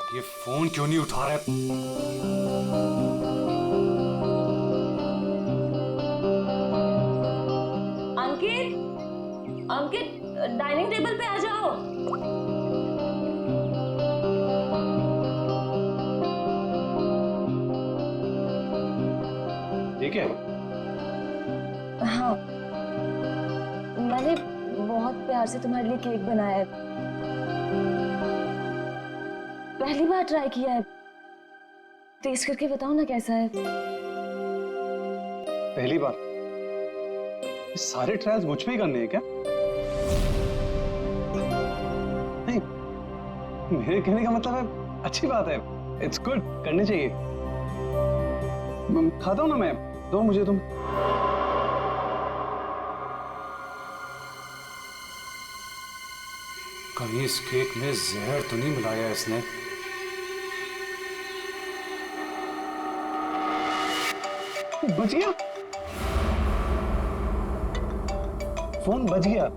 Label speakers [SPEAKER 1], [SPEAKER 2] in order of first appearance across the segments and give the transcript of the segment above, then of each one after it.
[SPEAKER 1] ये फोन क्यों नहीं उठा रहा?
[SPEAKER 2] अंकित, अंकित, डाइनिंग टेबल पे आ जाओ।
[SPEAKER 1] ठीक है।
[SPEAKER 2] हाँ, मैंने बहुत प्यार से तुम्हारे लिए केक बनाया है। पहली बार ट्राई किया है। टेस्ट करके बताओ ना कैसा है।
[SPEAKER 1] पहली बार? ये सारे ट्रायल्स मुझ पे ही करने हैं क्या? नहीं, मेरे कहने का मतलब है अच्छी बात है, इट्स गुड, करने चाहिए। खाता हूं ना मैं, दो मुझे तुम। कहीं इस केक में जहर तो नहीं मिलाया इसने? बच गया, फोन बच गया।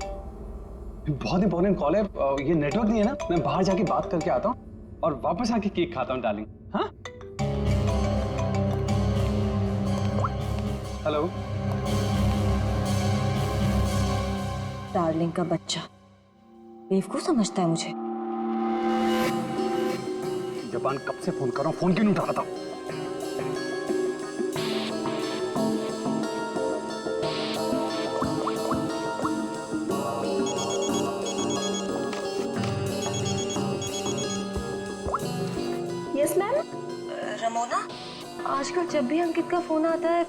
[SPEAKER 1] बहुत इंपॉर्टेंट कॉल है, ये नेटवर्क नहीं है ना, मैं बाहर जाके बात करके आता हूँ और वापस आके केक खाता हूँ डार्लिंग। हाँ, हेलो।
[SPEAKER 2] डार्लिंग का बच्चा बेवकूफ समझता है मुझे।
[SPEAKER 1] जबान कब से फोन कर रहा हूँ, फोन क्यों नहीं उठा रहा था?
[SPEAKER 2] Yes ma'am. रमोना, आजकल जब भी अंकित का फोन आता है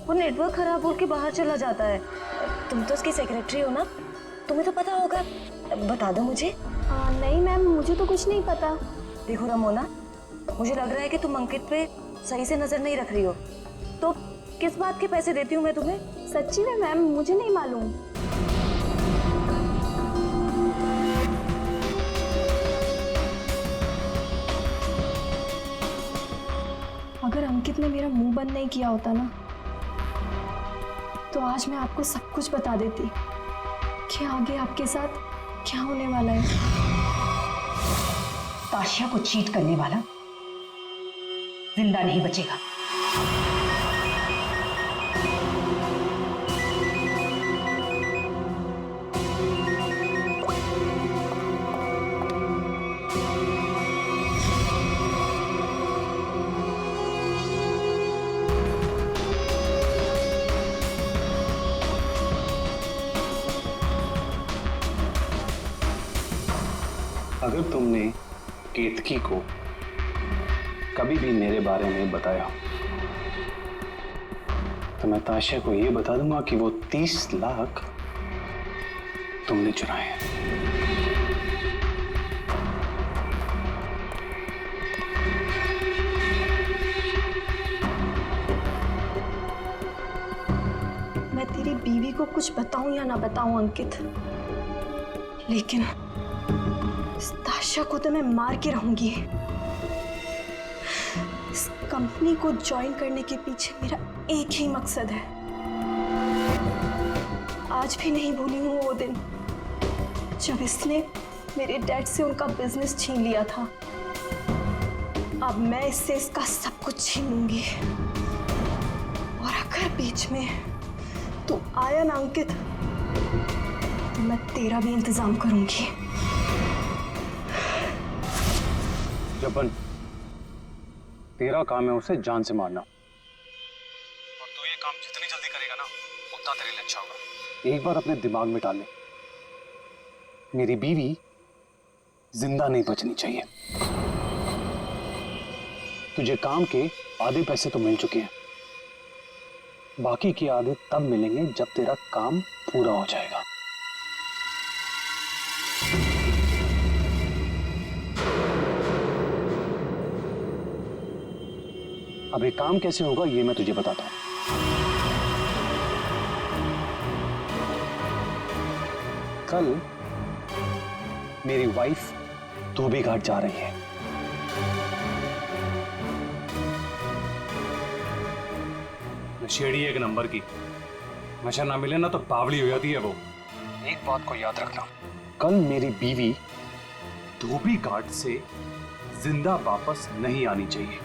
[SPEAKER 2] वो नेटवर्क खराब बोल के बाहर चला जाता है। तुम तो उसकी सेक्रेटरी हो ना, तुम्हें तो पता होगा, बता दो मुझे।
[SPEAKER 3] नहीं मैम, मुझे तो कुछ नहीं पता।
[SPEAKER 2] देखो रमोना, मुझे लग रहा है कि तुम अंकित पे सही से नजर नहीं रख रही हो। तो किस बात के पैसे देती हूँ मैं तुम्हें?
[SPEAKER 3] सच्ची में मैम, मुझे नहीं मालूम। अगर अंकित ने मेरा मुंह बंद नहीं किया होता ना, तो आज मैं आपको सब कुछ बता देती कि आगे आपके साथ क्या होने वाला है।
[SPEAKER 4] ताशिया को चीट करने वाला जिंदा नहीं बचेगा।
[SPEAKER 1] अगर तुमने केतकी को कभी भी मेरे बारे में बताया तो मैं ताशिया को यह बता दूंगा कि वो 30 लाख तुमने चुराए हैं।
[SPEAKER 3] मैं तेरी बीवी को कुछ बताऊं या ना बताऊं अंकित, लेकिन इस ताशा को तो मैं मार के रहूंगी। इस कंपनी को ज्वाइन करने के पीछे मेरा एक ही मकसद है। आज भी नहीं भूली हूं वो दिन जब इसने मेरे डैड से उनका बिजनेस छीन लिया था। अब मैं इससे इसका सब कुछ छीन लूंगी। और अगर बीच में तू आया ना अंकित, तो मैं तेरा भी इंतजाम करूंगी।
[SPEAKER 1] जबन, तेरा काम है उसे जान से मारना, और तू ये काम जितनी जल्दी करेगा ना उतना तेरे लिए अच्छा होगा। एक बार अपने दिमाग में डाल ले, मेरी बीवी जिंदा नहीं बचनी चाहिए। तुझे काम के आधे पैसे तो मिल चुके हैं, बाकी के आधे तब मिलेंगे जब तेरा काम पूरा हो जाएगा। अब ये काम कैसे होगा ये मैं तुझे बताता हूं। कल मेरी वाइफ धोबी घाट जा रही है। नशेड़ी एक नंबर की, नशा ना मिले ना तो बावली हो जाती है वो। एक बात को याद रखना, कल मेरी बीवी धोबी घाट से जिंदा वापस नहीं आनी चाहिए।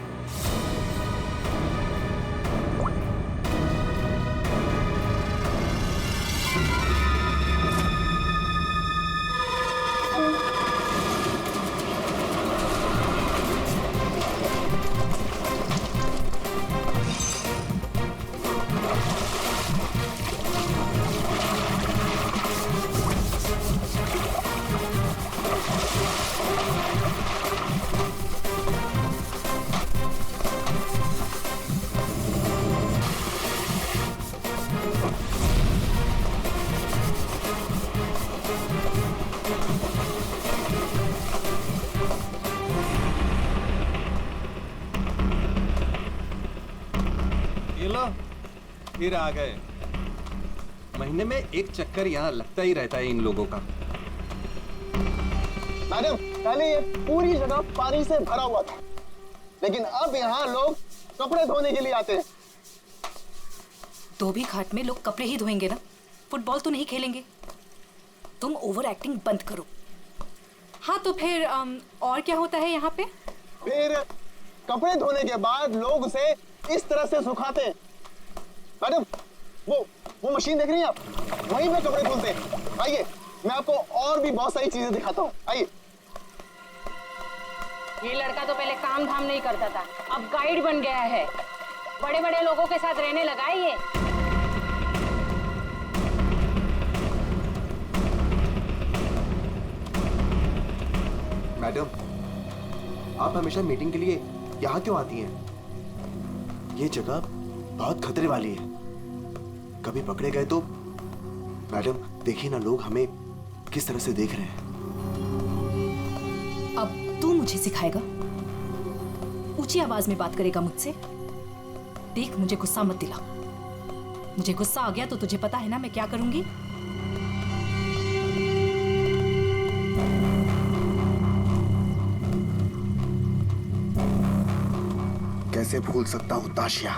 [SPEAKER 5] ये लो, फिर आ गए। महीने में एक चक्कर यहाँ लगता ही रहता है इन लोगों का।
[SPEAKER 6] मैडम, पहले ये पूरी जगह पानी से भरा हुआ था, लेकिन अब यहाँ लोग कपड़े धोने के लिए आते हैं।
[SPEAKER 4] धोबी घाट में लोग कपड़े ही धोएंगे ना, फुटबॉल तो नहीं खेलेंगे। तुम ओवर एक्टिंग बंद करो। हाँ तो फिर और क्या होता है यहाँ पे?
[SPEAKER 6] फिर कपड़े धोने के बाद लोग उसे इस तरह से सुखाते हैं। मैडम, वो मशीन देख रही हैं आप? वहीं पे कपड़े धुलते हैं। आइए, मैं आपको और भी बहुत सारी चीजें दिखाता हूँ। आइए।
[SPEAKER 7] ये लड़का तो पहले काम धाम नहीं करता था, अब गाइड बन गया है। बड़े बड़े लोगों के साथ रहने लगा है ये।
[SPEAKER 5] मैडम, आप हमेशा मीटिंग के लिए यहाँ क्यों आती हैं? ये जगह बहुत खतरे वाली है, कभी पकड़े गए तो। मैडम देखिए ना, लोग हमें किस तरह से देख रहे हैं।
[SPEAKER 4] अब तू मुझे सिखाएगा? ऊंची आवाज में बात करेगा मुझसे? देख, मुझे गुस्सा मत दिला। मुझे गुस्सा आ गया तो तुझे पता है ना मैं क्या करूंगी।
[SPEAKER 6] कैसे भूल सकता हूँ ताशिया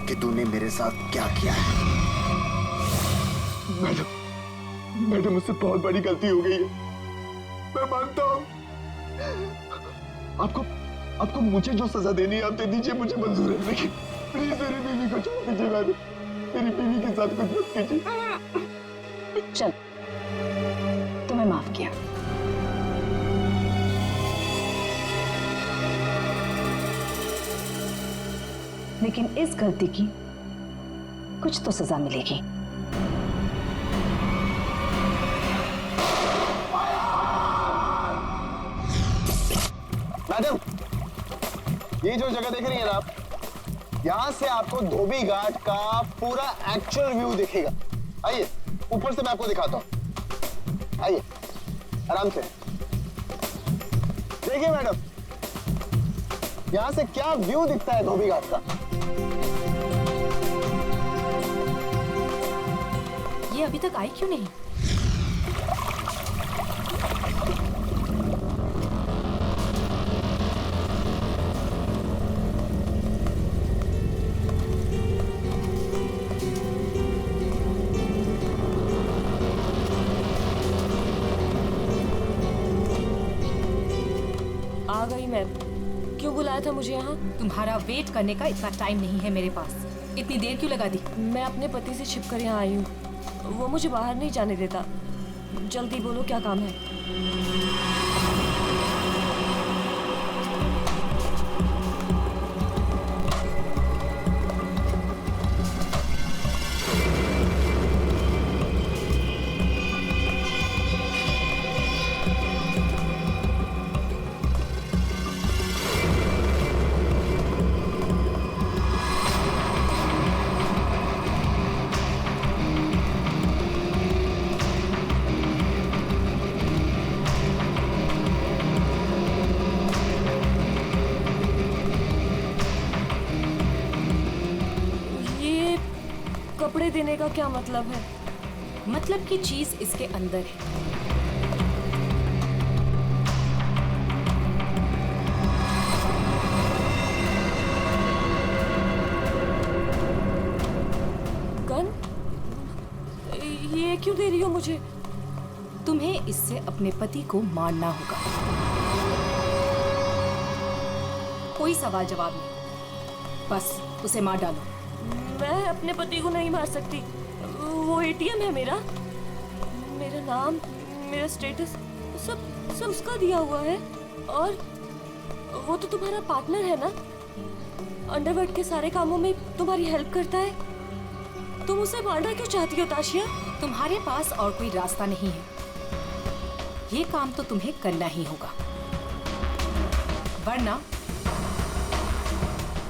[SPEAKER 6] कि तूने मेरे साथ क्या किया है। मैडम मुझसे बहुत बड़ी गलती हो गई है, मैं मानता हूँ। आपको मुझे जो सजा देनी है आप दे दीजिए, मुझे मंजूर है, लेकिन प्लीज मेरी बीवी को छोड़ दीजिए। मैडम, मेरी बीवी के साथ कुछ मत कीजिए।
[SPEAKER 4] चल, तुम्हें माफ किया। लेकिन इस गलती की कुछ तो सजा मिलेगी।
[SPEAKER 6] मैडम, ये जो जगह देख रही हैं आप, यहाँ से आपको धोबी घाट का पूरा एक्चुअल व्यू दिखेगा। आइए, ऊपर से मैं आपको दिखाता हूँ। आइए, आराम से देखिए मैडम, यहाँ से क्या व्यू दिखता है धोबी घाट का।
[SPEAKER 4] ये अभी तक आई क्यों नहीं?
[SPEAKER 2] आ गई मैम। क्यों बुलाया था मुझे यहाँ?
[SPEAKER 4] तुम्हारा वेट करने का इतना टाइम नहीं है मेरे पास। इतनी देर क्यों लगा दी?
[SPEAKER 2] मैं अपने पति से छिपकर यहाँ आई हूँ, वो मुझे बाहर नहीं जाने देता। जल्दी बोलो, क्या काम है? कपड़े देने का क्या मतलब है?
[SPEAKER 4] मतलब की चीज इसके अंदर है।
[SPEAKER 2] गन? ये क्यों दे रही हो मुझे?
[SPEAKER 4] तुम्हें इससे अपने पति को मारना होगा। कोई सवाल जवाब नहीं, बस उसे मार डालो।
[SPEAKER 2] मैं अपने पति को नहीं मार सकती। वो एटीएम है मेरा नाम, मेरा स्टेटस सब उसका दिया हुआ है। और वो तो तुम्हारा पार्टनर है ना, अंडरवर्ल्ड के सारे कामों में तुम्हारी हेल्प करता है। तुम उसे मारना क्यों चाहती हो ताशिया?
[SPEAKER 4] तुम्हारे पास और कोई रास्ता नहीं है, ये काम तो तुम्हें करना ही होगा, वरना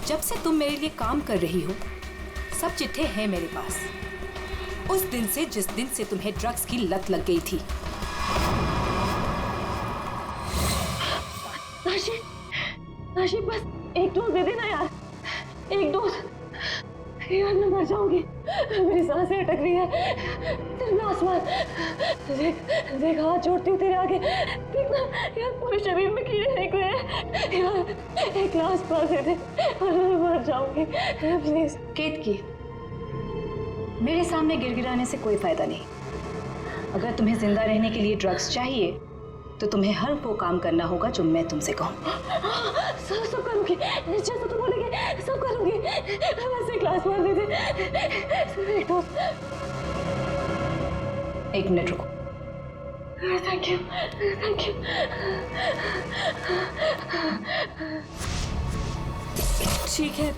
[SPEAKER 4] जब से तुम मेरे लिए काम कर रही हो सब चिट्ठे हैं मेरे पास, उस दिन से जिस दिन से तुम्हें ड्रग्स की लत लग गई थी।
[SPEAKER 2] ताशी बस एक डोज दे देना यार, एक डोज। यार मैं मर जाऊंगी, मेरी सांसें अटक रही है। तेरे आसमान देख हाथ जोड़ती हूँ तेरे आगे, देखना यार पूरे शरीर में कीड़े निकले हैं। यार एक ग्लास पास दे दे और मैं मर जाऊंगी प्लीज।
[SPEAKER 4] केतकी, मेरे सामने गिड़गिड़ाने से कोई फायदा नहीं। अगर तुम्हें जिंदा रहने के लिए ड्रग्स चाहिए तो तुम्हें हर वो काम करना होगा जो मैं तुमसे कहूँ।
[SPEAKER 2] सब करूंगी, जैसा तुम बोलेंगे सब करूंगी। बस एक ग्लास पास दे दे, एक डोज।
[SPEAKER 4] 1 मिनट रुको।
[SPEAKER 2] Thank you. ठीक है,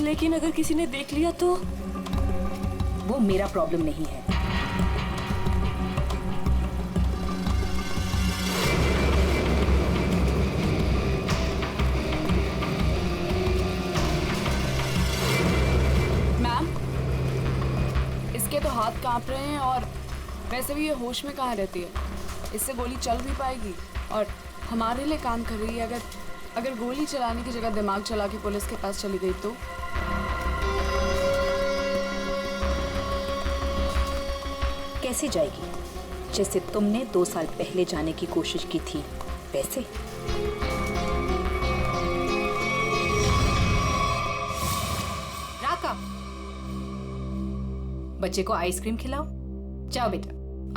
[SPEAKER 2] लेकिन अगर किसी ने देख लिया तो?
[SPEAKER 4] वो मेरा प्रॉब्लम नहीं है।
[SPEAKER 8] मैम, इसके तो हाथ कांप रहे हैं और वैसे भी ये होश में कहाँ रहती है। इससे गोली चल भी पाएगी और हमारे लिए काम कर रही है। अगर गोली चलाने की जगह दिमाग चला के पुलिस के पास चली गई तो?
[SPEAKER 4] कैसे जाएगी? जैसे तुमने 2 साल पहले जाने की कोशिश की थी वैसे। राका, बच्चे को आइसक्रीम खिलाओ। जाओ बेटा,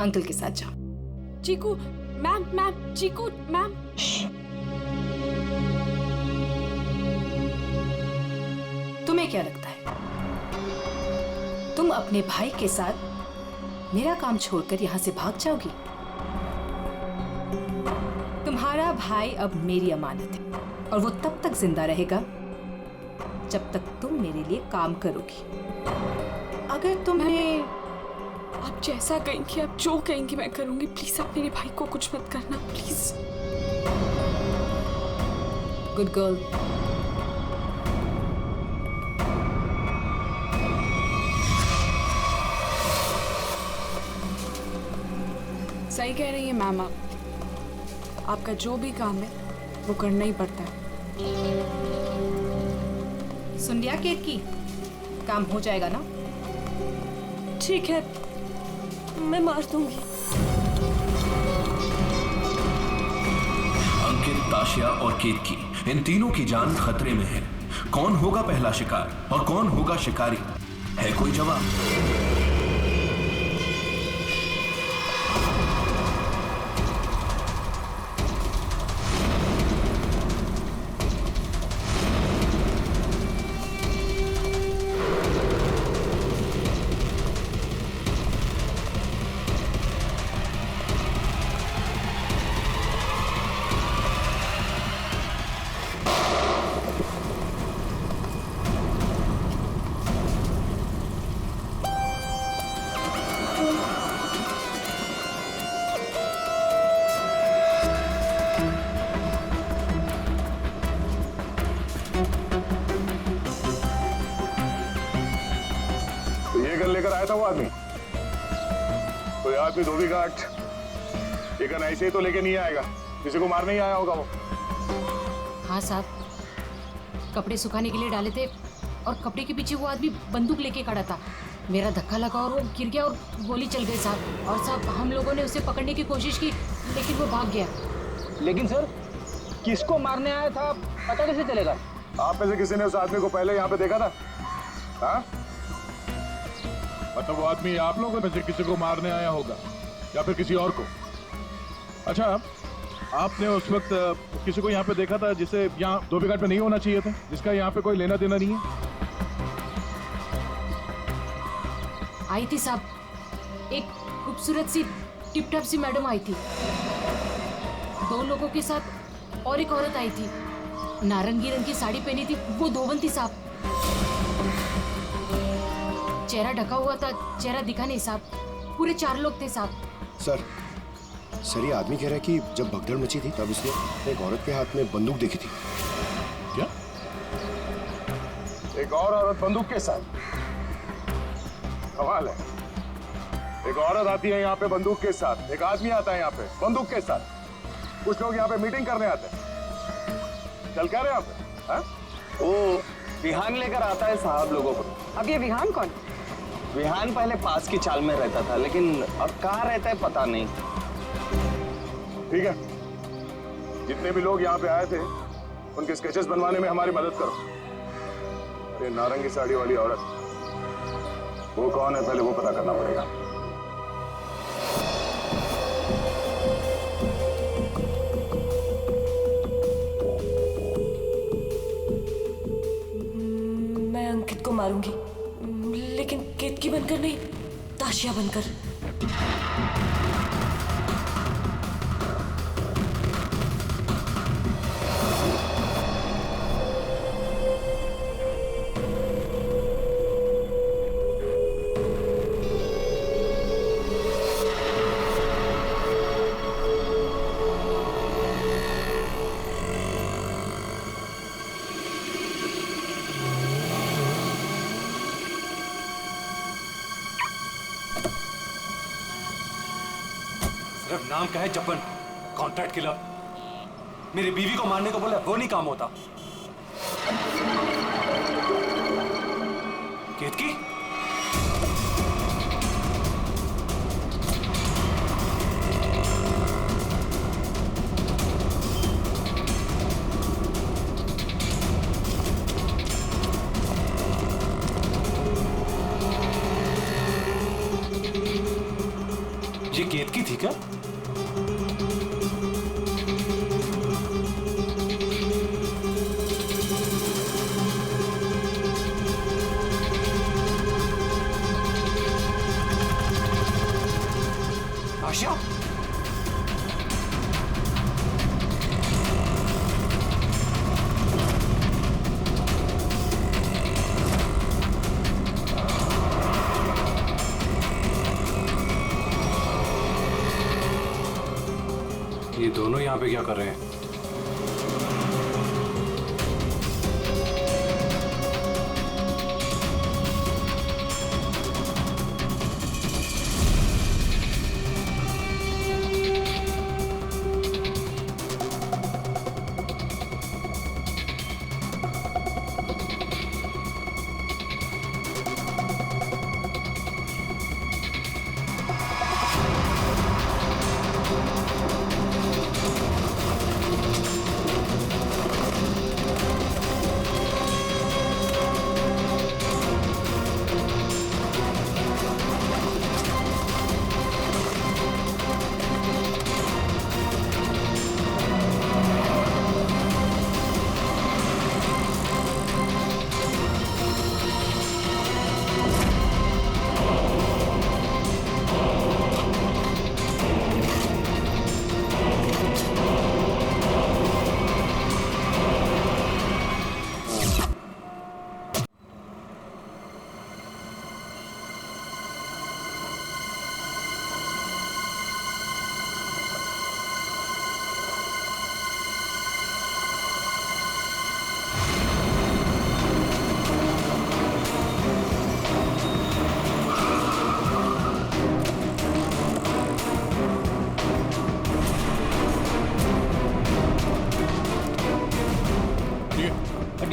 [SPEAKER 4] अंकल के साथ जाओ।
[SPEAKER 8] चीकू मैम, चीकू मैम।
[SPEAKER 4] तुम्हें क्या लगता है तुम अपने भाई के साथ मेरा काम छोड़कर यहां से भाग जाओगी? तुम्हारा भाई अब मेरी अमानत है और वो तब तक जिंदा रहेगा जब तक तुम मेरे लिए काम करोगी। अगर तुम्हें
[SPEAKER 8] आप जैसा कहेंगी, आप जो कहेंगी मैं करूंगी। प्लीज आप मेरे भाई को कुछ मत करना, प्लीज।
[SPEAKER 4] Good girl.
[SPEAKER 8] सही कह रही है मैम, आपका जो भी काम है वो करना ही पड़ता है।
[SPEAKER 4] सुन लिया केतकी, काम हो जाएगा ना?
[SPEAKER 2] ठीक है, मैं मार दूंगी।
[SPEAKER 9] अंकित, ताशिया और केतकी, इन तीनों की जान खतरे में है। कौन होगा पहला शिकार और कौन होगा शिकारी? है कोई जवाब?
[SPEAKER 10] लेकर आया था वो आदमी। कोई आदमी धोबी घाट लेकिन ऐसे ही तो लेके नहीं आएगा, किसी को मारने ही आया होगा वो।
[SPEAKER 7] हाँ साहब, कपड़े सुखाने के लिए डाले थे और कपड़े के पीछे वो आदमी बंदूक लेके खड़ा था। मेरा धक्का लगा और वो गिर गया और गोली चल गई साहब। और साहब हम लोगों ने उसे पकड़ने की कोशिश की लेकिन वो भाग गया।
[SPEAKER 1] लेकिन सर, किसको मारने आया था पता कैसे चलेगा?
[SPEAKER 10] आप में से किसी ने उस आदमी को पहले यहाँ पे देखा था? हाँ? मतलब वो आदमी आप लोगों में से किसी को मारने आया होगा या फिर किसी और को? अच्छा, आपने उस वक्त किसी को यहाँ पे देखा था जिसे यहाँ धोबी घाट पे नहीं होना चाहिए था, जिसका यहाँ पे कोई लेना देना नहीं है?
[SPEAKER 7] आई थी साहब, एक खूबसूरत सी टिप टॉप सी मैडम आई थी, 2 लोगों के साथ और एक औरत आई थी, नारंगी रंग की साड़ी पहनी थी, वो धोबन थी साहब। चेहरा ढका हुआ था, चेहरा दिखा नहीं साहब। पूरे 4 लोग थे साहब।
[SPEAKER 5] सर ये आदमी कह रहा है कि जब भगदड़ मची थी तब इसने एक औरत के हाथ में बंदूक देखी थी।
[SPEAKER 10] क्या? एक और औरत बंदूक के साथ? कमाल है। एक औरत आती है यहाँ पे बंदूक के साथ, एक आदमी आता है यहाँ पे बंदूक के साथ। कुछ लोग यहाँ पे मीटिंग करने आते हैं। चल क्या रहे यहाँ पे? हाँ?
[SPEAKER 6] वो विहान लेकर आता है साहब लोगों को।
[SPEAKER 11] अब ये विहान कौन?
[SPEAKER 6] विहान पहले पास की चाल में रहता था, लेकिन अब कहाँ रहता है पता नहीं।
[SPEAKER 10] ठीक है, जितने भी लोग यहाँ पे आए थे उनके स्केचेस बनवाने में हमारी मदद करो। अरे नारंगी साड़ी वाली औरत, वो कौन है पहले वो पता करना पड़ेगा।
[SPEAKER 2] मैं अंकित को मारूंगी, लेकिन केतकी बनकर नहीं, ताशिया बनकर।
[SPEAKER 1] सिर्फ नाम का है जपन, कॉन्ट्रैक्ट किलर। मेरी बीवी को मारने को बोला वो नहीं काम होता। केतकी, ये केतकी थी क्या? आशिया, ये दोनों यहाँ पे क्या कर रहे हैं?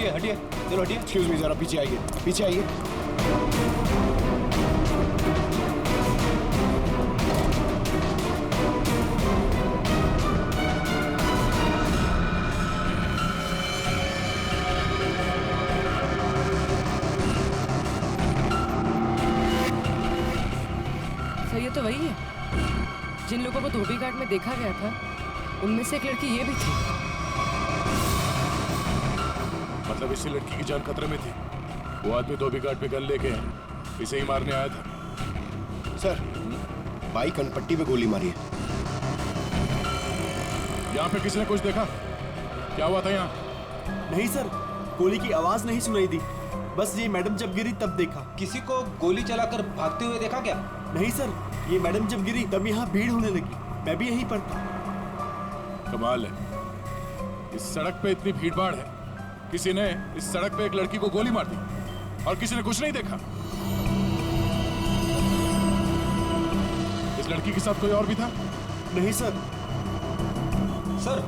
[SPEAKER 5] हटिए, चलो हटिए। एक्सक्यूज मी, जरा पीछे आइए, पीछे आइए।
[SPEAKER 8] सर ये तो वही है जिन लोगों को धोबी घाट में देखा गया था, उनमें से एक लड़की ये भी थी।
[SPEAKER 10] मतलब इसी लड़की की जान खतरे में थी। वो आदमी धोबी घाट पे गन लेके इसे ही मारने आया था।
[SPEAKER 5] सर, बाइक कनपट्टी पे गोली मारी है।
[SPEAKER 10] यहाँ पे किसी ने कुछ देखा? क्या हुआ था यहाँ?
[SPEAKER 11] नहीं सर, गोली की आवाज नहीं सुनाई दी। बस ये मैडम जब गिरी तब देखा।
[SPEAKER 12] किसी को गोली चलाकर भागते हुए देखा क्या?
[SPEAKER 11] नहीं सर, ये मैडम जब गिरी तब यहाँ भीड़ होने लगी। मैं भी यहीं पर था।
[SPEAKER 10] कमाल है, इस सड़क पे इतनी भीड़ भाड़ है, किसी ने इस सड़क पे एक लड़की को गोली मार दी और किसी ने कुछ नहीं देखा। इस लड़की के साथ कोई और भी था?
[SPEAKER 11] नहीं सर।
[SPEAKER 12] सर,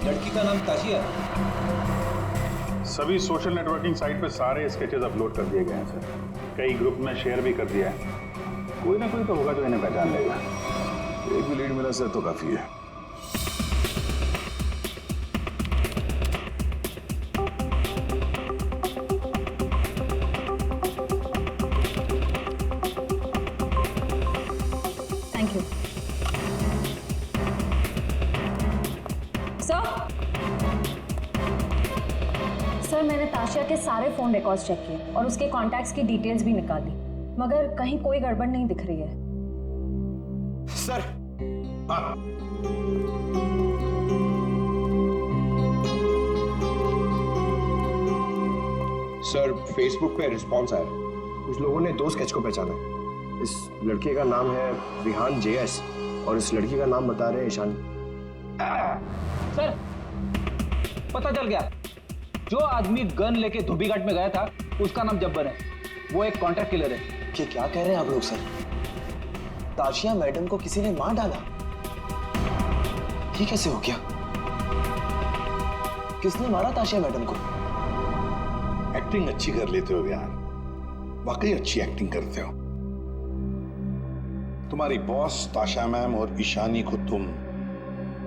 [SPEAKER 12] लड़की का नाम ताशिया है।
[SPEAKER 1] सभी सोशल नेटवर्किंग साइट पे सारे स्केचेस अपलोड कर दिए गए हैं सर। कई ग्रुप में शेयर भी कर दिया है। कोई ना कोई तो होगा जो इन्हें पहचान लेगा।
[SPEAKER 10] एक भी लीड मिला सर तो काफी है।
[SPEAKER 4] थैंक यू सर, मैंने ताशिया के सारे फोन रिकॉर्ड्स चेक किए और उसके कॉन्टैक्ट्स की डिटेल्स भी निकाली, मगर कहीं कोई गड़बड़ नहीं दिख रही है।
[SPEAKER 5] सर, सर, फेसबुक पे रिस्पॉन्स आया। कुछ लोगों ने 2 स्केच को पहचाना है। इस लड़के का नाम है विहान JS और इस लड़की का नाम बता रहे हैं ईशानी।
[SPEAKER 12] सर, पता चल गया। जो आदमी गन लेके धोबी घाट में गया था उसका नाम जब्बर है। वो एक कॉन्ट्रैक्ट किलर है।
[SPEAKER 6] कि क्या कह रहे हैं आप लोग सर? ताशिया मैडम को किसी ने मार डाला? ये कैसे हो गया? किसने मारा ताशिया मैडम को?
[SPEAKER 13] एक्टिंग अच्छी कर लेते हो यार, वाकई अच्छी एक्टिंग करते हो। तुम्हारी बॉस ताशा मैम और ईशानी को तुम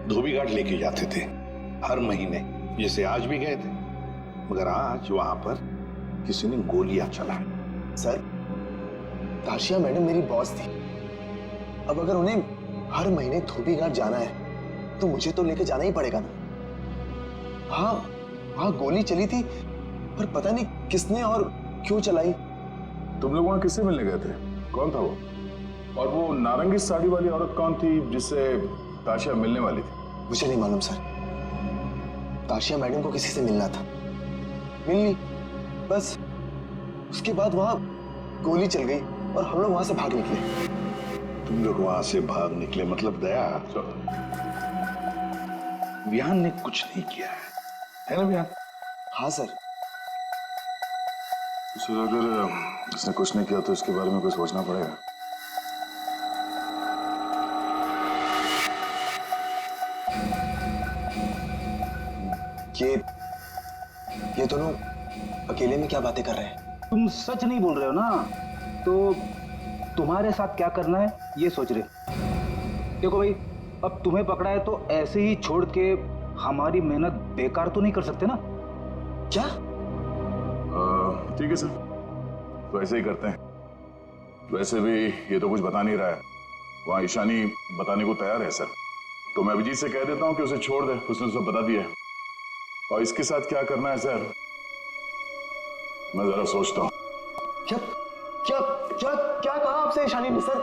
[SPEAKER 13] धोबी घाट लेके जाते थे हर महीने, जैसे आज भी गए थे, मगर आज वहां पर किसी ने गोलियां चला।
[SPEAKER 6] सर, ताशिया मैडम मेरी बॉस थी। अब अगर उन्हें हर महीने धोबी घाट जाना है तो मुझे तो लेके जाना ही पड़ेगा ना। हाँ, वहां गोली चली थी, पर पता नहीं किसने और क्यों चलाई।
[SPEAKER 10] तुम लोग वहां किससे मिलने गए थे? कौन था वो? और वो नारंगी साड़ी वाली औरत कौन थी जिससे ताशिया मिलने वाली थी?
[SPEAKER 6] मुझे नहीं मालूम सर। ताशिया मैडम को किसी से मिलना था, मिल ली, बस। उसके बाद वहां गोली चल गई और हम लोग वहां से भाग निकले।
[SPEAKER 13] तुम लोग वहां से भाग निकले मतलब दया? विहान ने कुछ नहीं किया है ना विहान?
[SPEAKER 6] हाँ सर।
[SPEAKER 10] सर, अगर उसने कुछ नहीं किया तो इसके बारे में कुछ सोचना पड़ेगा।
[SPEAKER 6] ये दोनों अकेले में क्या बातें कर रहे हैं?
[SPEAKER 12] तुम सच नहीं बोल रहे हो ना, तो तुम्हारे साथ क्या करना है ये सोच रहे। देखो भाई, अब तुम्हें पकड़ा है तो ऐसे ही छोड़ के हमारी मेहनत बेकार तो नहीं कर सकते ना।
[SPEAKER 6] क्या?
[SPEAKER 10] ठीक है सर, तो ऐसे ही करते हैं। वैसे भी ये तो कुछ बता नहीं रहा है, वहां ईशानी बताने को तैयार है सर, तो मैं अभिजीत से कह देता हूं कि उसे छोड़ दे, उसने सब बता दिया है। और इसके साथ क्या करना है सर, मैं जरा सोचता हूं।
[SPEAKER 6] क्या क्या क्या क्या कहा आपसे ईशानी ने सर?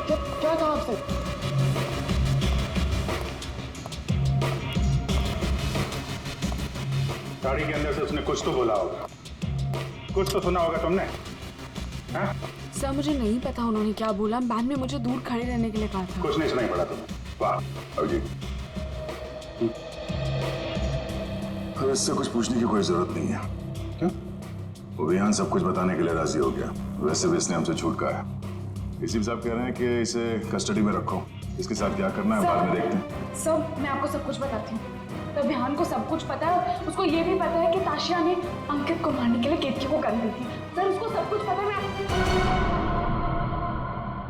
[SPEAKER 6] क्या क्या कहा आपसे?
[SPEAKER 1] गाड़ी के अंदर से उसने कुछ तो बोला होगा, कुछ तो सुना होगा तुमने। हाँ?
[SPEAKER 8] सर, मुझे नहीं पता उन्होंने क्या बोला। मैम ने मुझे दूर खड़े रहने के लिए कहा था।
[SPEAKER 1] कुछ नहीं सुनाई पड़ा तुम्हें? वाह अभिजीत,
[SPEAKER 10] अब इससे कुछ पूछने की कोई जरूरत नहीं है।
[SPEAKER 1] क्यों?
[SPEAKER 10] वो विहान सब कुछ बताने के लिए राजी हो गया। वैसे भी इसने हमसे छूट कहा है। इसी साहब कह रहे हैं कि इसे कस्टडी में रखो, इसके साथ क्या करना है बाद में देखते हैं।
[SPEAKER 4] सर, मैं आपको सब कुछ बताती हूँ। तो विहान को सब कुछ पता है, उसको ये भी पता है कि ताशिया ने अंकित को मारने के लिए केतकी को गन दी थी। सर, उसको सब कुछ पता है।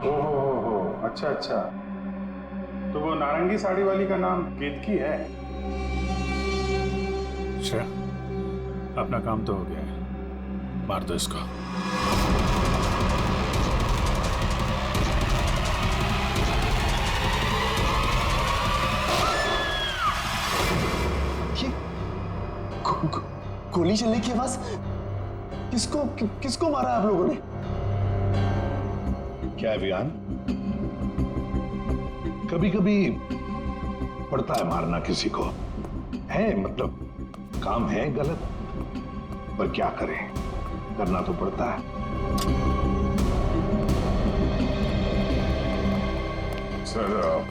[SPEAKER 1] ओहो, अच्छा अच्छा, तो वो नारंगी साड़ी वाली का नाम केतकी है। अच्छा, अपना काम तो हो गया है, मार दो इसको।
[SPEAKER 6] गोली चलने की आवाज। किसको मारा आप लोगों ने?
[SPEAKER 13] क्या है वियान, कभी कभी पड़ता है मारना किसी को, है मतलब काम है गलत, पर क्या करें, करना तो पड़ता है।
[SPEAKER 10] सर,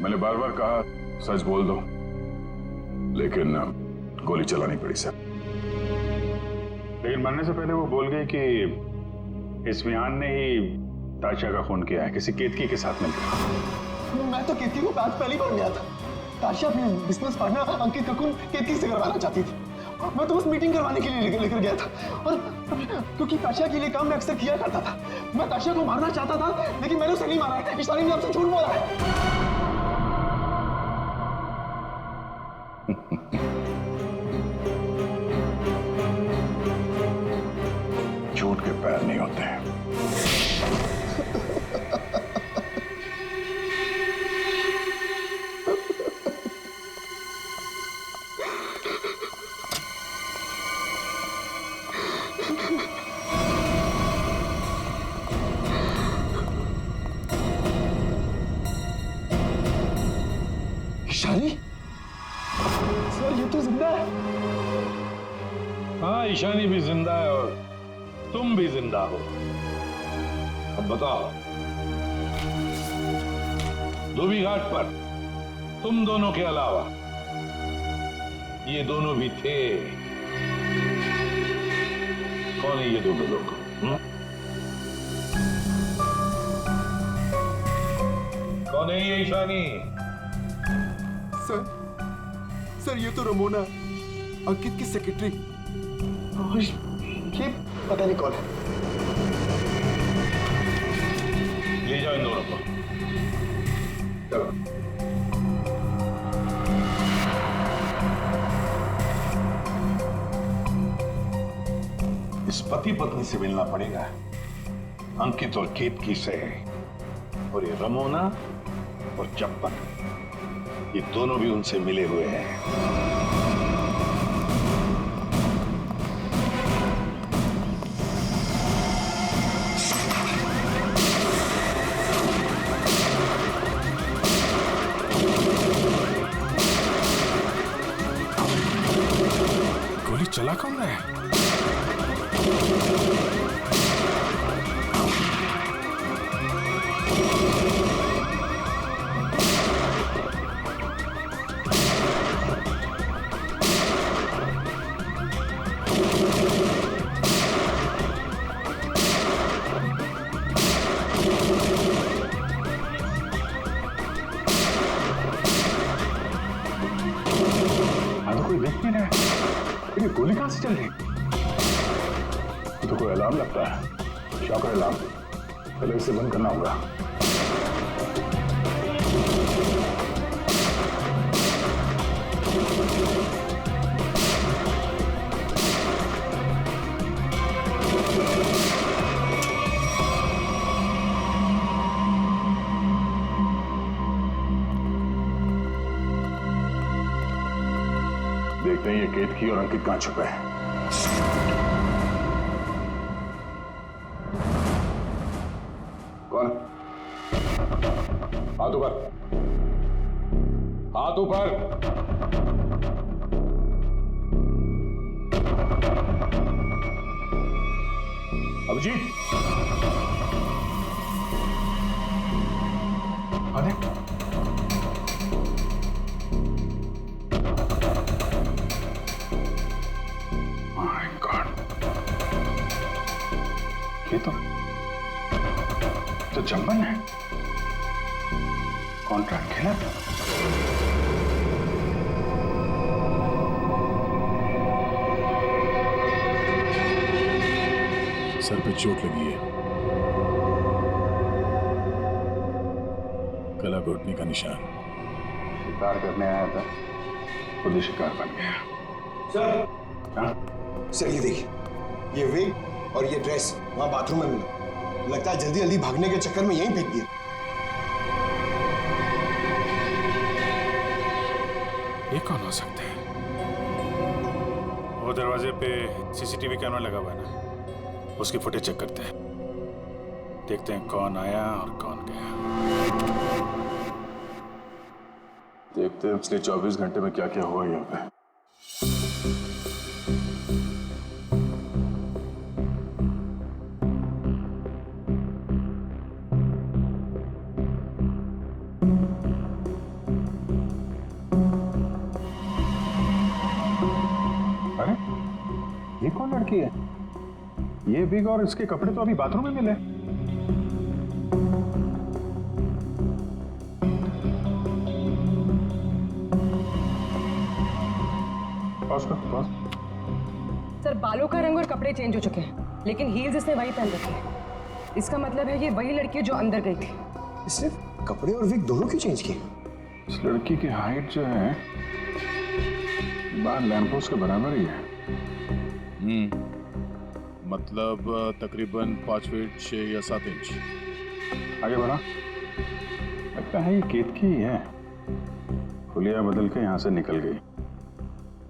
[SPEAKER 10] मैंने बार बार कहा सच बोल दो, लेकिन गोली चलानी पड़ी सर।
[SPEAKER 14] लेकिन मरने से पहले वो बोल गई कि इस विहान ने ही ताशा का खून किया है, किसी केतकी के साथ मिलकर।
[SPEAKER 6] मैं तो केतकी को बात पहली बार मिला था। ताशा अपने बिजनेस पार्टनर अंकित का खून केतकी से करवाना चाहती थी। मैं तो बस मीटिंग करवाने के लिए लेकर गया था, और क्योंकि ताशा के लिए काम मैं अक्सर किया करता था। मैं ताशा को मारना चाहता था, लेकिन मैंने उसे नहीं मारा है। इशानी ने आपसे झूठ बोला है।
[SPEAKER 13] झूठ के पैर नहीं होते हैं।
[SPEAKER 6] ईशानी, सर ये तो जिंदा है।
[SPEAKER 13] हाँ, ईशानी भी जिंदा है और तुम भी जिंदा हो। अब बताओ, धोबी घाट पर तुम दोनों के अलावा ये दोनों भी थे। कौन है ये दोनों लोग? कौन है ये ईशानी?
[SPEAKER 5] सर ये तो रमोना, अंकित की सेक्रेटरी।
[SPEAKER 6] ये पता नहीं कौन है।
[SPEAKER 13] ले जाओ इन दोनों को। चलो। इस पति पत्नी से मिलना पड़ेगा, अंकित और केतकी से। और ये रमोना और चंपक, ये दोनों भी उनसे मिले हुए हैं।
[SPEAKER 10] गोली चला कौन है? कोई देख नहीं रहा है। ये गोली कहां से चल रही? तो कोई अलार्म लगता है, शॉकर अलार्म। पहले इसे बंद करना होगा। देखते हैं ये केतकी और अंकित कहां छुपे हैं। कौन? हाथ ऊपर, हाथ ऊपर। अभिजीत, अरे ये तो चंपन है। कॉन्ट्रैक्ट खेला था। सर पे चोट लगी है, गला घोटने का निशान।
[SPEAKER 14] शिकार करने आया था, खुद ही शिकार बन गया।
[SPEAKER 6] सर,
[SPEAKER 14] हाँ?
[SPEAKER 6] सर ये देखिए, ये विग और ये ड्रेस वहां बाथरूम में मिला। लगता है जल्दी जल्दी भागने के चक्कर में यहीं फेंक दिया।
[SPEAKER 10] ये कौन हो सकते हैं?
[SPEAKER 14] वो दरवाजे पे सीसीटीवी कैमरा लगा हुआ है ना, उसकी फुटेज चेक करते हैं, देखते हैं कौन आया और कौन गया। देखते हैं पिछले 24 घंटे में क्या क्या हुआ यहाँ पे। अरे ये कौन लड़की है? ये बिग और इसके कपड़े तो अभी बाथरूम में मिले।
[SPEAKER 15] सर बालों का रंग और कपड़े चेंज हो चुके हैं, लेकिन हील्स इसने वही पहन रखे हैं। इसका मतलब है ये वही लड़की है जो अंदर गई थी।
[SPEAKER 5] इसने कपड़े और विग दोनों क्यों चेंज किए?
[SPEAKER 14] इस लड़की की हाइट जो है बाहर लैंपपोस्ट के बराबर ही है।
[SPEAKER 10] मतलब तकरीबन 5 फीट 6 या 7 इंच।
[SPEAKER 14] आगे बढ़ा, लगता है ये केतकी ही है। हुलिया बदल के यहाँ से निकल गई।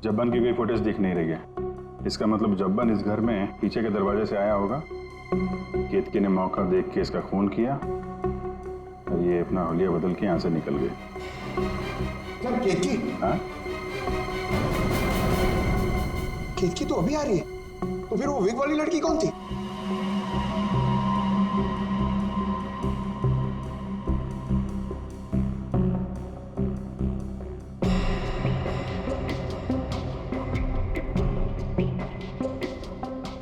[SPEAKER 14] जब्बन की कोई फुटेज दिख नहीं रही है। इसका मतलब जब्बन इस घर में पीछे के दरवाजे से आया होगा। केतकी ने मौका देख के इसका खून किया और ये अपना हुलिया बदल के यहाँ से निकल गई।
[SPEAKER 5] सर केतकी?
[SPEAKER 14] हाँ?
[SPEAKER 5] केतकी तो अभी आ रही है, तो फिर वो विग वाली लड़की कौन थी?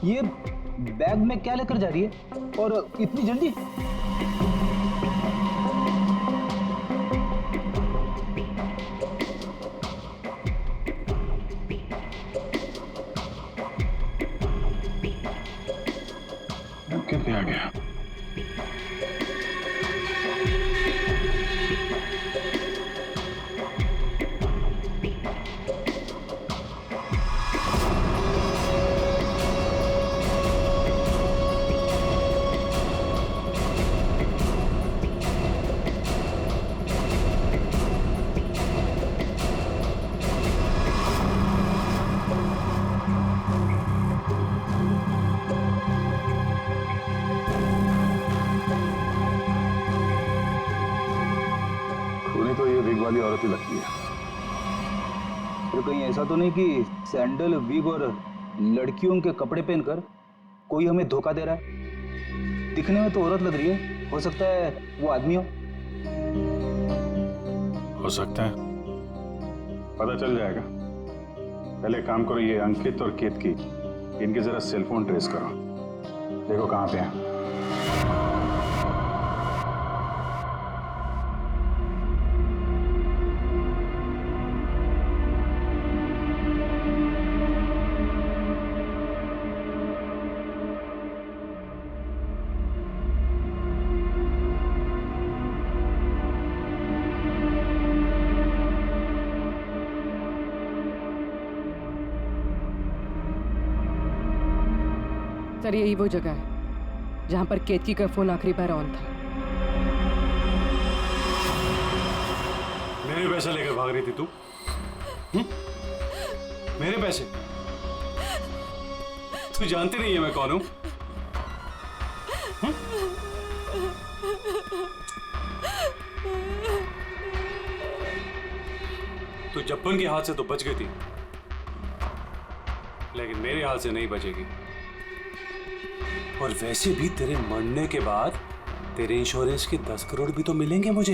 [SPEAKER 12] ये बैग में क्या लेकर जा रही है और इतनी जल्दी?
[SPEAKER 14] कितने आ गया? तो ये विग वाली औरत ही लगती है।
[SPEAKER 12] तो कहीं ऐसा तो नहीं कि सैंडल, विग और लड़कियों के कपड़े पहनकर कोई हमें धोखा दे रहा है? दिखने में तो औरत लग रही है, हो सकता है वो आदमी
[SPEAKER 14] हो सकता है, पता चल जाएगा। पहले काम करो, ये अंकित और केतकी, इनके जरा सेलफोन ट्रेस करो, देखो कहाँ पे हैं।
[SPEAKER 15] सर यही वो जगह है जहां पर केतकी का फोन आखिरी बार ऑन था।
[SPEAKER 14] मेरे पैसे लेकर भाग रही थी तू? मेरे पैसे? तू जानती नहीं है मैं कौन हूं? तू जब्बन के हाथ से तो बच गई थी, लेकिन मेरे हाथ से नहीं बचेगी। और वैसे भी तेरे मरने के बाद तेरे इंश्योरेंस के 10 करोड़ भी तो मिलेंगे मुझे।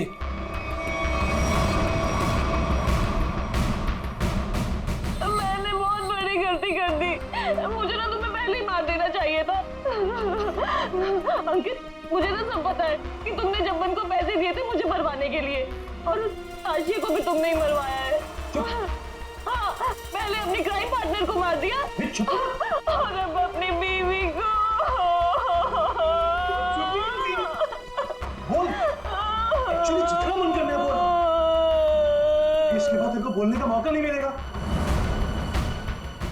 [SPEAKER 2] मैंने बहुत बड़ी गलती कर दी, मुझे ना तुम्हें पहले ही मार देना चाहिए था। अंकित, मुझे ना सब पता है कि तुमने जब्बन को पैसे दिए थे मुझे मरवाने के लिए, और उस आशिया को भी तुमने ही मरवाया है। हाँ, पहले अपनी क्राइम पार्टनर को मार दिया और अब अपनी बीवी को।
[SPEAKER 5] बोल, एक्चुअली जितना मन करना है बोल, इसके बाद तेरे को बोलने का मौका नहीं मिलेगा।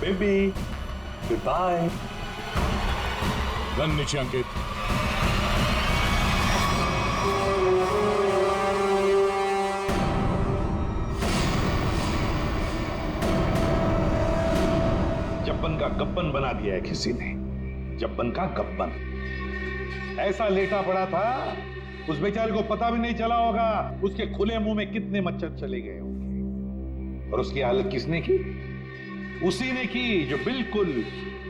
[SPEAKER 14] Baby, good bye.
[SPEAKER 10] गन नीचे अंकित।
[SPEAKER 1] जब्बन
[SPEAKER 13] का गब्बन बना दिया है किसी ने, जब्बन का गब्बन। ऐसा लेटा पड़ा था, उस बेचारे को पता भी नहीं चला होगा उसके खुले मुंह में कितने मच्छर चले गए होंगे। और उसकी हालत किसने की? उसी ने की जो बिल्कुल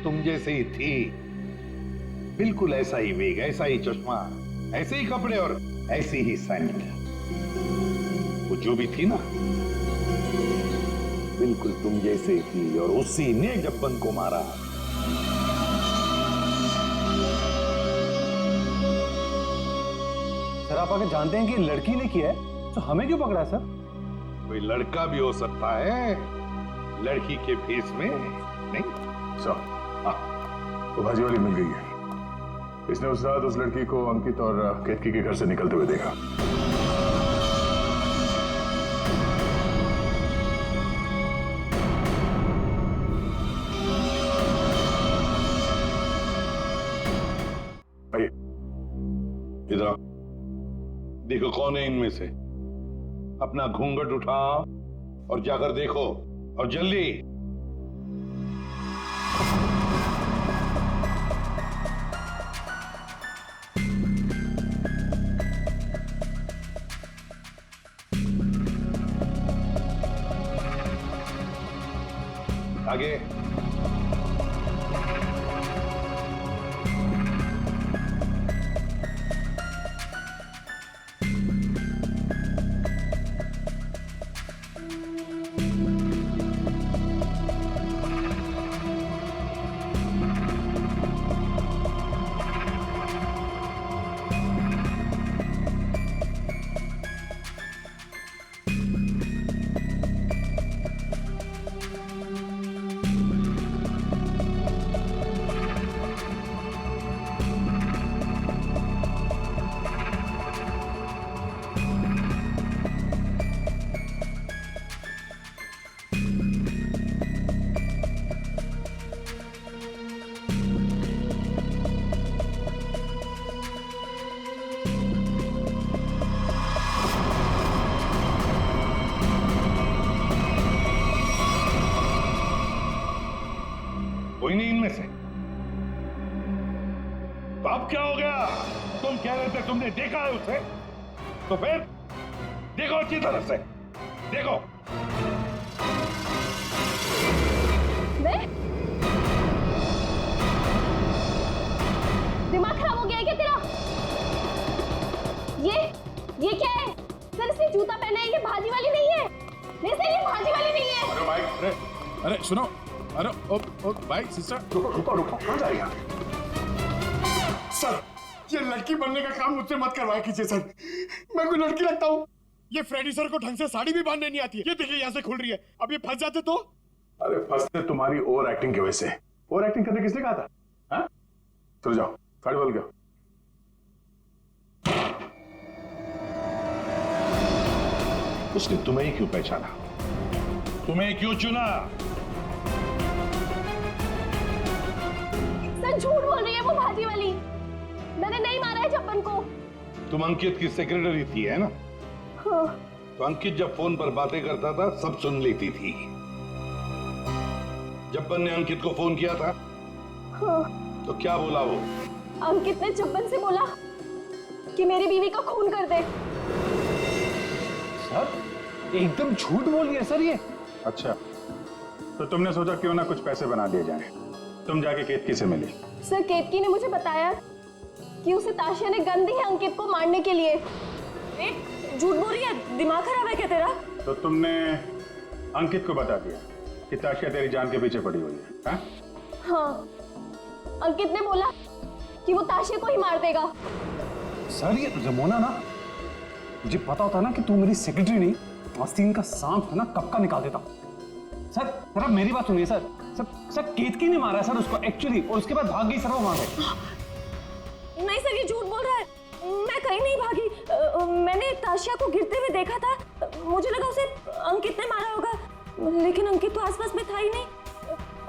[SPEAKER 13] तुम जैसे ही थी, बिल्कुल ऐसा ही वेग, ऐसा ही चश्मा, ऐसे ही कपड़े और ऐसी ही सैंडल। वो जो भी थी ना, बिल्कुल तुम जैसे थी, और उसी ने जब्बन को मारा।
[SPEAKER 1] सर आप आगे जानते हैं कि लड़की ने किया है, तो हमें क्यों पकड़ा है सर?
[SPEAKER 13] कोई लड़का भी हो सकता है लड़की के फेस में, नहीं?
[SPEAKER 14] तो भाजी वाली मिल गई है। इसने उस रात उस लड़की को अंकित और केतकी के घर से निकलते हुए देखा।
[SPEAKER 13] आइए इधर, देखो कौन है इनमें से। अपना घूंघट उठाओ और जाकर देखो, और जल्दी। आगे। कोई नहीं इनमें से। तो अब क्या हो गया? तुम कह रहे थे तुमने देखा है उसे, तो फिर देखो अच्छी तरह से, देखो।
[SPEAKER 2] दिमाग खराब हो गया है क्या तेरा? ये क्या है? सर इसने जूता पहना है, ये भाजी वाली नहीं है। नहीं सर ये भाजी वाली नहीं है।
[SPEAKER 14] अरे भाई, अरे सुनो, अरे ओ भाई सिस्टर, रुको कहाँ जा रही है?
[SPEAKER 11] सर ये लड़की बनने का काम मुझसे मत करवाया कीजिए सर, मैं कोई लड़की लगता हूँ? ये फ्रेडी सर को ढंग से साड़ी भी बांधने नहीं आती है। ये देखिए यहाँ से खुल रही है, अब ये फंस जाते तो?
[SPEAKER 14] अरे फंसते तुम्हारी ओवर एक्टिंग की वजह से। ओवर एक्टिंग करने किसने कहा था? हाँ? चलो जाओ, साड़ी बदल गया।
[SPEAKER 13] उसने तुम्हें ही क्यों पहचाना? तुम्हें क्यों चुना?
[SPEAKER 2] सर झूठ बोल रही है वो भाजी वाली, मैंने नहीं मारा है जब्बन को।
[SPEAKER 13] तुम अंकित की सेक्रेटरी थी, है ना?
[SPEAKER 2] हाँ।
[SPEAKER 13] तो अंकित जब फोन पर बातें करता था सब सुन लेती थी। जब्बन ने अंकित को फोन किया था?
[SPEAKER 2] हाँ।
[SPEAKER 13] तो क्या बोला वो?
[SPEAKER 2] अंकित ने जब्बन से बोला कि मेरी बीवी का खून कर दे।
[SPEAKER 1] सर एकदम झूठ बोल रही है सर ये।
[SPEAKER 14] अच्छा, तो तुमने सोचा क्यों ना कुछ पैसे बना दिए जाए। तुम जाके केतकी से मिली।
[SPEAKER 2] सर केतकी ने मुझे बताया कि उसे ताशिया ने गन दी है अंकित को मारने के लिए। झूठ बोल रही है, दिमाग खराब है क्या तेरा?
[SPEAKER 14] तो तुमने अंकित को बता दिया कि ताशिया तेरी जान के पीछे पड़ी हुई है?
[SPEAKER 2] हाँ, अंकित ने बोला कि वो ताशिया को ही मार देगा।
[SPEAKER 1] सर ये रमोना ना, मुझे पता होता ना कि तू मेरी सेक्रेटरी नहीं, आस्तीन का सांप है ना, कब का निकाल देता। सर आप मेरी बात सुनिए सर। सर केतकी ने मारा सर उसको एक्चुअली, और उसके बाद भाग गई सर वो वहां से।
[SPEAKER 2] नहीं सर ये झूठ बोल रहा है, मैं कहीं नहीं भागी। मैंने ताशिया को गिरते हुए देखा था, मुझे लगा उसे अंकित ने मारा होगा, लेकिन अंकित तो आसपास में था ही नहीं।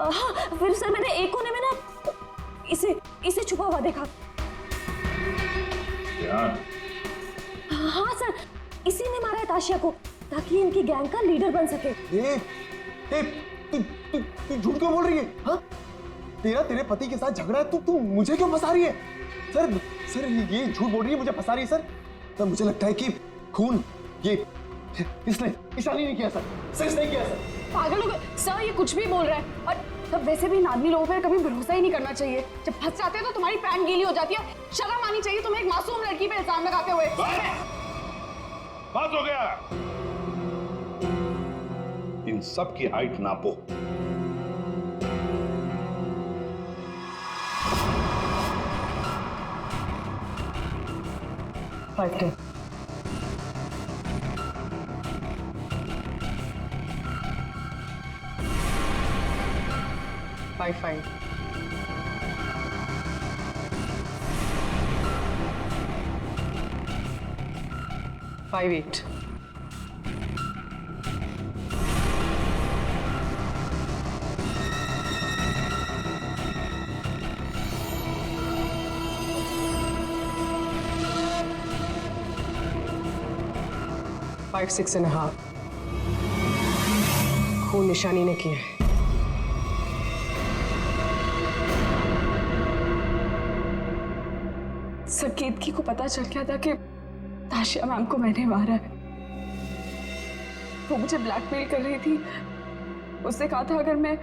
[SPEAKER 2] हाँ फिर सर मैंने एक कोने में ना इसे छुपा हुआ देखा। हाँ सर, इसी ने मारा है ताशिया को ताकि इनकी गैंग का लीडर बन सके।
[SPEAKER 6] तू झूठ क्यों बोल रही है? हाँ? तेरा तेरे पति के साथ झगड़ा है, तू मुझे क्यों फंसा रही है? सर सर ये झूठ बोल रही है, मुझे फंसा रही है सर। सर मुझे लगता है कि खून ये इसने ईशानी ने किया सर इसने किया सर।
[SPEAKER 8] पागल हो गए सर, ये कुछ भी बोल रहा है। और तब वैसे भी इन आदमी लोगों पर कभी भरोसा ही नहीं करना चाहिए। जब फंस जाते हैं तो तुम्हारी पैंट गीली हो जाती है। शर्म आनी चाहिए तुम्हें एक मासूम लड़की पे इल्जाम लगाते हुए।
[SPEAKER 13] बात हो गया। इन सब की हाइट नापो।
[SPEAKER 15] फाइव 5 8 5 6.5 खून निशानी ने किया है।
[SPEAKER 8] सर केतकी को पता चल गया था कि ताशिया मैम को मैंने मारा है। वो मुझे ब्लैकमेल कर रही थी। उसने कहा था अगर मैं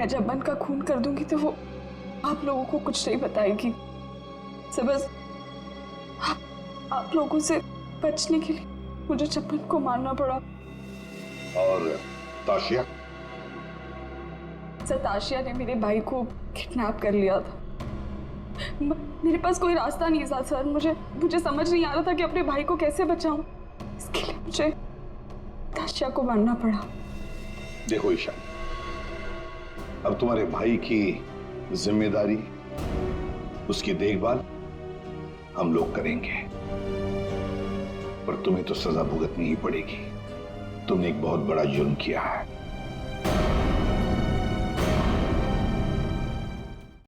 [SPEAKER 8] जब्बन का खून कर दूंगी तो वो आप लोगों को कुछ नहीं बताएगी। सर बस आप लोगों से बचने के लिए मुझे जब्बन को मारना पड़ा।
[SPEAKER 13] और ताशिया?
[SPEAKER 8] सर ताशिया ने मेरे भाई को किडनैप कर लिया था। मेरे पास कोई रास्ता नहीं था सर। मुझे समझ नहीं आ रहा था कि अपने भाई को कैसे बचाऊं। इसके लिए मुझे ताशिया को मारना पड़ा।
[SPEAKER 13] देखो ईशा, अब तुम्हारे भाई की जिम्मेदारी, उसकी देखभाल हम लोग करेंगे, पर तुम्हें तो सजा भुगतनी ही पड़ेगी। तुमने एक बहुत बड़ा जुर्म किया है।